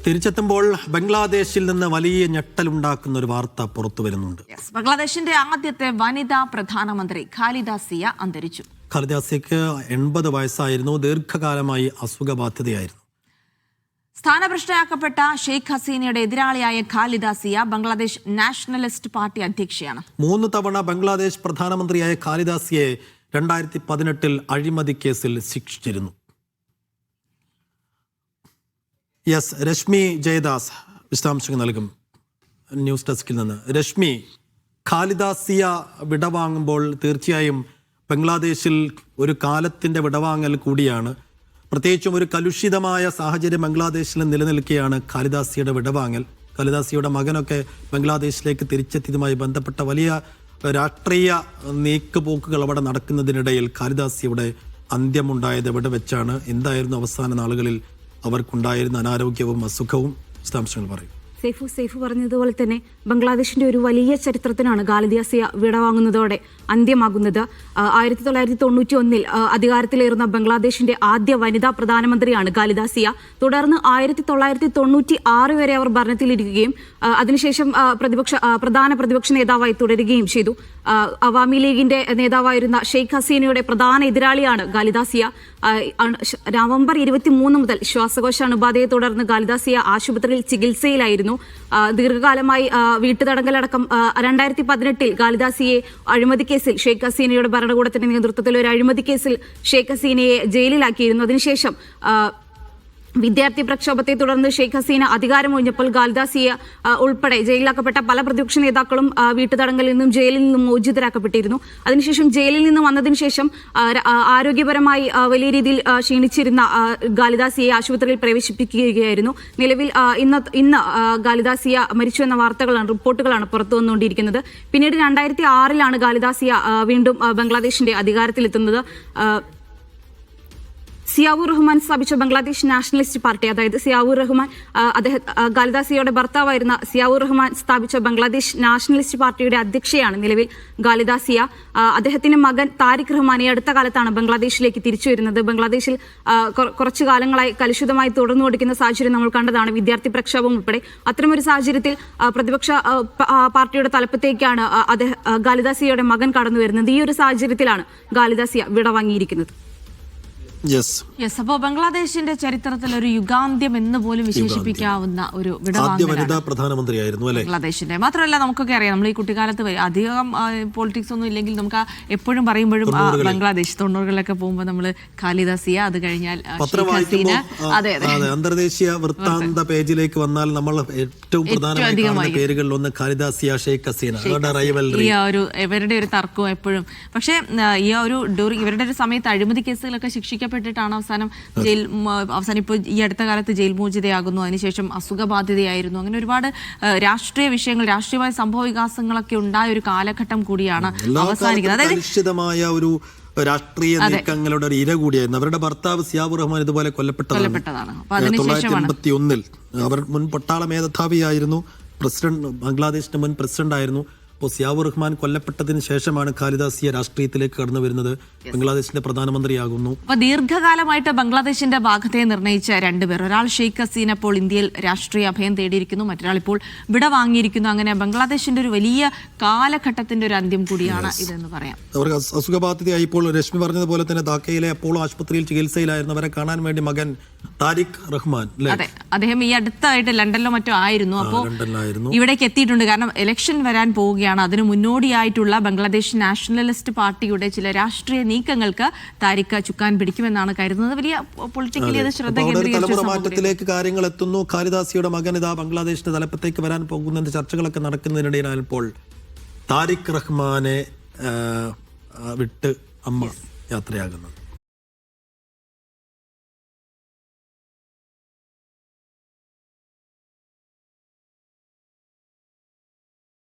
തിരിച്ചെത്തുമ്പോൾ ബംഗ്ലാദേശിൽ നിന്ന് വലിയ ഞെട്ടലുണ്ടാക്കുന്ന ഒരു വാർത്ത പുറത്തു വരുന്നുണ്ട്. ബംഗ്ലാദേശിന്റെ ആദ്യത്തെ വനിതാ പ്രധാനമന്ത്രി ഖാലിദ സിയ അന്തരിച്ചു. ഖാലിദ സിയക്ക് 80 വയസ്സായിരുന്നു. ദീർഘകാലമായി അസുഖബാധിതയായിരുന്നു. സ്ഥാനഭ്രഷ്ടയാക്കപ്പെട്ട ഷെയ്ഖ് ഹസീനയുടെ എതിരാളിയായ ഖാലിദ സിയ ബംഗ്ലാദേശ് നാഷണലിസ്റ്റ് പാർട്ടി അധ്യക്ഷയാണ്. 3 തവണ ബംഗ്ലാദേശ് പ്രധാനമന്ത്രിയായ ഖാലിദ സിയെ 2018 അഴിമതി കേസിൽ ശിക്ഷിച്ചിരുന്നു. രശ്മി ജയദാസ് വിശദാംശങ്ങൾ നൽകും ന്യൂസ് ഡെസ്കിൽ നിന്ന്. രശ്മി, ഖാലിദ സിയ വിടവാങ്ങുമ്പോൾ തീർച്ചയായും ബംഗ്ലാദേശിൽ ഒരു കാലത്തിൻ്റെ വിടവാങ്ങൽ കൂടിയാണ്. പ്രത്യേകിച്ചും ഒരു കലുഷിതമായ സാഹചര്യം ബംഗ്ലാദേശിൽ നിലനിൽക്കുകയാണ് ഖാലിദ സിയുടെ വിടവാങ്ങൽ. ഖാലിദ സിയുടെ മകനൊക്കെ ബംഗ്ലാദേശിലേക്ക് തിരിച്ചെത്തിയതുമായി ബന്ധപ്പെട്ട വലിയ രാഷ്ട്രീയ നീക്കുപോക്കുകൾ അവിടെ നടക്കുന്നതിനിടയിൽ ഖാലിദ സിയുടെ അന്ത്യമുണ്ടായത് എവിടെ വെച്ചാണ്? എന്തായിരുന്നു അവസാന നാളുകളിൽ അവർക്കുണ്ടായിരുന്ന അനാരോഗ്യവും അസുഖവും? വിശദാംശങ്ങൾ പറയും. സേഫു പറഞ്ഞതുപോലെ തന്നെ ബംഗ്ലാദേശിന്റെ ഒരു വലിയ ചരിത്രത്തിനാണ് ഖാലിദ സിയ വിടവാങ്ങുന്നതോടെ അന്ത്യമാകുന്നത്. 1991 അധികാരത്തിലേറുന്ന ബംഗ്ലാദേശിന്റെ ആദ്യ വനിതാ പ്രധാനമന്ത്രിയാണ് ഖാലിദ സിയ. തുടർന്ന് 1996 വരെ അവർ ഭരണത്തിലിരിക്കുകയും അതിനുശേഷം പ്രധാന പ്രതിപക്ഷ നേതാവായി തുടരുകയും ചെയ്തു. അവാമി ലീഗിന്റെ നേതാവായിരുന്ന ഷെയ്ഖ് ഹസീനയുടെ പ്രധാന എതിരാളിയാണ് ഖാലിദ സിയ. നവംബർ 23 മുതൽ ശ്വാസകോശ അണുബാധയെ തുടർന്ന് ഖാലിദ സിയ ആശുപത്രിയിൽ ചികിത്സയിലായിരുന്നു. ദീർഘകാലമായി വീട്ടുതടങ്കലടക്കം 2018 ഖാലിദ സിയെ അഴിമതി കേസിൽ ഷെയ്ഖ് ഹസീനയുടെ ഭരണകൂടത്തിന്റെ നേതൃത്വത്തിൽ ഒരു അഴിമതി കേസിൽ ഷെയ്ഖ് ഹസീനയെ ജയിലിലാക്കിയിരുന്നു. അതിനുശേഷം വിദ്യാർത്ഥി പ്രക്ഷോഭത്തെ തുടർന്ന് ഷെയ്ഖ് ഹസീന അധികാരമൊഴിഞ്ഞപ്പോൾ ഖാലിദ സിയ ഉൾപ്പെടെ ജയിലിലാക്കപ്പെട്ട പല പ്രതിപക്ഷ നേതാക്കളും വീട്ടുതടങ്കലിൽ നിന്നും ജയിലിൽ നിന്നും മോചിതരാക്കപ്പെട്ടിരുന്നു. അതിനുശേഷം ജയിലിൽ നിന്ന് വന്നതിന് ശേഷം ആരോഗ്യപരമായി വലിയ രീതിയിൽ ക്ഷീണിച്ചിരുന്ന ഖാലിദ സിയെ ആശുപത്രിയിൽ പ്രവേശിപ്പിക്കുകയായിരുന്നു. നിലവിൽ ഇന്ന് ഖാലിദ സിയ മരിച്ചു എന്ന റിപ്പോർട്ടുകളാണ് പുറത്തു വന്നുകൊണ്ടിരിക്കുന്നത്. പിന്നീട് 2006 ഖാലിദ സിയ വീണ്ടും ബംഗ്ലാദേശിന്റെ അധികാരത്തിലെത്തുന്നത്. സിയാവുർ റഹ്മാൻ സ്ഥാപിച്ച ബംഗ്ലാദേശ് നാഷണലിസ്റ്റ് പാർട്ടി, അതായത് സിയാവുർ റഹ്മാൻ ഖാലിദ സിയയുടെ ഭർത്താവായിരുന്ന സിയാവുർ റഹ്മാൻ സ്ഥാപിച്ച ബംഗ്ലാദേശ് നാഷണലിസ്റ്റ് പാർട്ടിയുടെ അധ്യക്ഷയാണ് നിലവിൽ ഖാലിദ സിയ. അദ്ദേഹത്തിന്റെ മകൻ താരിഖ് റഹ്മാൻ ഈ അടുത്ത കാലത്താണ് ബംഗ്ലാദേശിലേക്ക് തിരിച്ചു വരുന്നത്. ബംഗ്ലാദേശിൽ കുറച്ചു കാലങ്ങളായി കലുഷിതമായി തുടർന്നുകൊണ്ടിരിക്കുന്ന സാഹചര്യം നമ്മൾ കണ്ടതാണ്, വിദ്യാർത്ഥി പ്രക്ഷോഭം ഉൾപ്പെടെ. അത്തരമൊരു സാഹചര്യത്തിൽ പ്രതിപക്ഷ പാർട്ടിയുടെ തലപ്പത്തേക്കാണ് ഖാലിദ സിയയുടെ മകൻ കടന്നു വരുന്നത്. ഈ ഒരു സാഹചര്യത്തിലാണ് ഖാലിദ സിയ വിടവാങ്ങിയിരിക്കുന്നത്. അപ്പോൾ ബംഗ്ലാദേശിന്റെ ചരിത്രത്തിൽ ഒരു യുഗാന്ത്യം എന്ന് പോലും വിശേഷിപ്പിക്കാവുന്ന ഒരു പ്രധാനമന്ത്രിയായിരുന്നു ബംഗ്ലാദേശിന്റെ. മാത്രമല്ല നമുക്കൊക്കെ അറിയാം, നമ്മൾ ഈ കുട്ടിക്കാലത്ത് അധികം പൊളിറ്റിക്സ് ഒന്നും ഇല്ലെങ്കിൽ നമുക്ക് എപ്പോഴും പറയുമ്പോഴും ബംഗ്ലാദേശ് 90കളിലൊക്കെ പോകുമ്പോൾ നമ്മൾ ഖാലിദ സിയ, അത് കഴിഞ്ഞാൽ അന്തർദേശീയ വൃത്താന്ത പേജിലേക്ക് വന്നാൽ നമ്മൾ ഏറ്റവും പ്രധാനമായ പേരുകളിൽ ഒന്ന് ഖാലിദ സിയ, ഷെയ്ഖ് ഹസീന. ഇവരുടെ ഒരു തർക്കവും എപ്പോഴും. പക്ഷേ ഇവരുടെ ഒരു സമയത്ത് അഴിമതി കേസുകളൊക്കെ ശിക്ഷിക്കപ്പെട്ടിട്ടാണ് അവസാനം ഇപ്പോൾ ഈ അടുത്ത കാലത്ത് ജയിൽ മോചിതയാകുന്നു. അതിനുശേഷം അസുഖബാധിതയായിരുന്നു. അങ്ങനെ ഒരുപാട് രാഷ്ട്രീയ വിഷയങ്ങൾ, രാഷ്ട്രീയമായ സംഭവ വികാസങ്ങളൊക്കെ ഉണ്ടായ ഒരു കാലഘട്ടം കൂടിയാണ് അവസാനിക്കുന്നത്. അതായത് ഒരു രാഷ്ട്രീയ നീക്കങ്ങളുടെ ഒരു ഇര കൂടിയായിരുന്നു. അവരുടെ ഭർത്താവ് സിയാവുർ റഹ്മാൻ ഇതുപോലെ കൊല്ലപ്പെട്ടതാണ്. 1981 അവർ മുൻ പട്ടാള മേധാവിയായിരുന്നു, ബംഗ്ലാദേശിന്റെ മുൻ പ്രസിഡന്റ് ആയിരുന്നു. അപ്പോൾ സിയാവുർ റഹ്മാൻ കൊല്ലപ്പെട്ടതിന് ശേഷമാണ് ഖാലിദ സിയ രാഷ്ട്രീയത്തിലേക്ക് കടന്നു വരുന്നത്. ബംഗ്ലാദേശിന്റെ പ്രധാനമന്ത്രിയാകുന്നു. അപ്പോൾ ദീർഘകാലമായിട്ട് ബംഗ്ലാദേശിന്റെ ഭാഗത്തെ നിർണയിച്ച 2 പേർ, ഒരാൾ ഷെയ്ഖ് ഹസീന ഇപ്പോൾ ഇന്ത്യയിൽ രാഷ്ട്രീയ അഭയം തേടിയിരിക്കുന്നു, മറ്റൊരാൾ ഇപ്പോൾ വിടവാങ്ങിയിരിക്കുന്നു. അങ്ങനെ ബംഗ്ലാദേശിന്റെ ഒരു വലിയ കാലഘട്ടത്തിന്റെ ഒരു അന്ത്യം കൂടിയാണ് ഇതെന്ന് പറയാം. അവർക്ക് അസുഖബാധിതയായി ഇപ്പോൾ രശ്മി പറഞ്ഞതുപോലെ തന്നെ ധാക്കയിലെ അപ്പോളോ ആശുപത്രിയിൽ ചികിത്സയിലായിരുന്നവരെ കാണാൻ വേണ്ടി മകൻ താരിഖ് റഹ്മാൻ, അതെ, അദ്ദേഹം ഈ അടുത്തായിട്ട് ലണ്ടനിലോ മറ്റോ ആയിരുന്നു. അപ്പോൾ ഇവിടേക്ക് എത്തിയിട്ടുണ്ട്. കാരണം ഇലക്ഷൻ വരാൻ പോവുകയാണ്. അതിന് മുന്നോടിയായിട്ടുള്ള ബംഗ്ലാദേശ് നാഷണലിസ്റ്റ് പാർട്ടിയുടെ ചില രാഷ്ട്രീയ നീക്കങ്ങൾക്ക് താരിഖ് ചുക്കാൻ പിടിക്കുമെന്നാണ് കരുതുന്നത്. വലിയ പൊളിറ്റിക്കലി അത് ശ്രദ്ധ കേന്ദ്രീകരിച്ച് കാര്യങ്ങൾ എത്തുന്നു. ഖാലിദ സിയുടെ മകൻ ഇതാ ബംഗ്ലാദേശിന്റെ തലപ്പത്തേക്ക് വരാൻ പോകുന്ന ചർച്ചകളൊക്കെ നടക്കുന്നതിനിടയിലാണ് ഇപ്പോൾ താരിഖ് റഹ്മാനെ വിട്ട് അമ്മ യാത്രയാകുന്നത്.